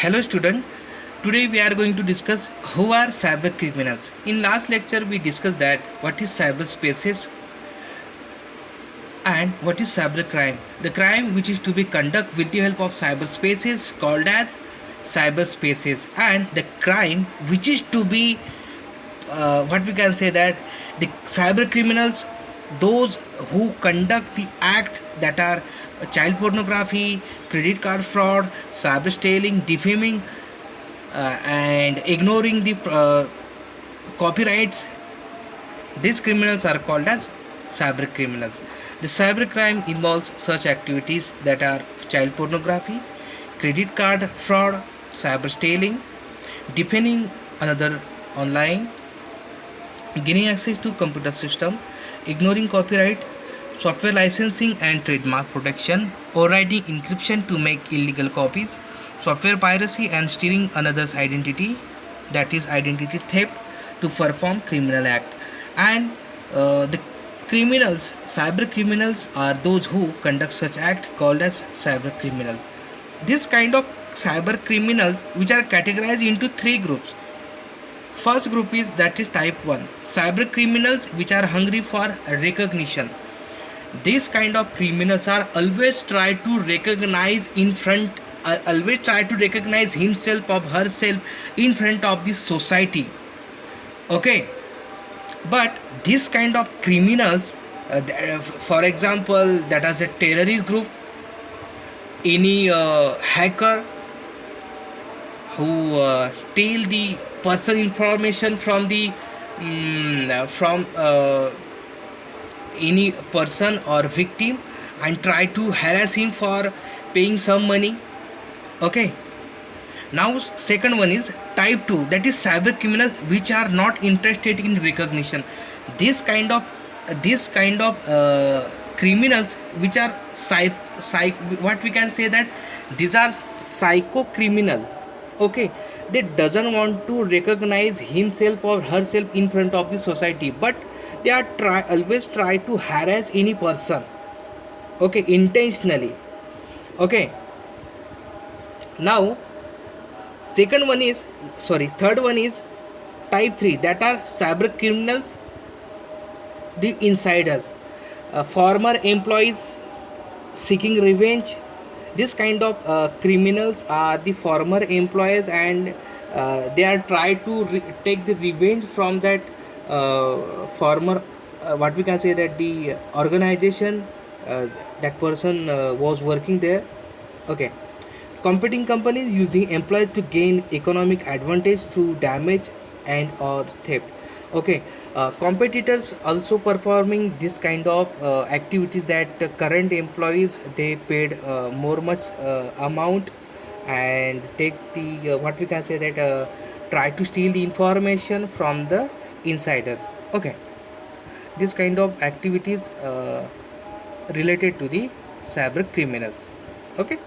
Hello student, today we are going to discuss who are cyber criminals. In last lecture we discussed that what is cyberspaces and what is cyber crime. The crime which is to be conducted with the help of cyberspaces called as cyberspaces, and the crime which is to be what we can say that the cyber criminals, those who conduct the acts that are child pornography, credit card fraud, cyber stealing, defaming, and ignoring the copyrights. These criminals are called as cyber criminals. The cybercrime involves such activities that are child pornography, credit card fraud, cyber stealing, defaming another online, gaining access to computer system, ignoring copyright, software licensing and trademark protection, overriding encryption to make illegal copies, software piracy and stealing another's identity, that is identity theft, to perform criminal act. And the criminals, cyber criminals, are those who conduct such act called as cyber criminals. This kind of cyber criminals which are categorized into three groups. First group is that is type 1, cyber criminals which are hungry for recognition. These kind of criminals are always try to recognize in front, always try to recognize himself or herself in front of the society. Okay, but this kind of criminals, for example, that as a terrorist group, any hacker who steal the personal information from the from any person or victim and try to harass him for paying some money. Okay, now second one is type 2, that is cyber criminals which are not interested in recognition. This kind of criminals which are what we can say that these are psycho criminal. Okay, they doesn't want to recognize himself or herself in front of the society, but they are always try to harass any person. Okay, intentionally. Okay, now third one is type 3, that are cyber criminals, the insiders, former employees seeking revenge. This kind of criminals are the former employees, and they are try to take the revenge from that former what we can say that the organization that person was working there. Okay, competing companies using employees to gain economic advantage through damage and or theft. Okay, competitors also performing this kind of activities, that current employees they paid more much amount and take the what we can say that try to steal the information from the insiders. Okay, this kind of activities related to the cyber criminals. Okay.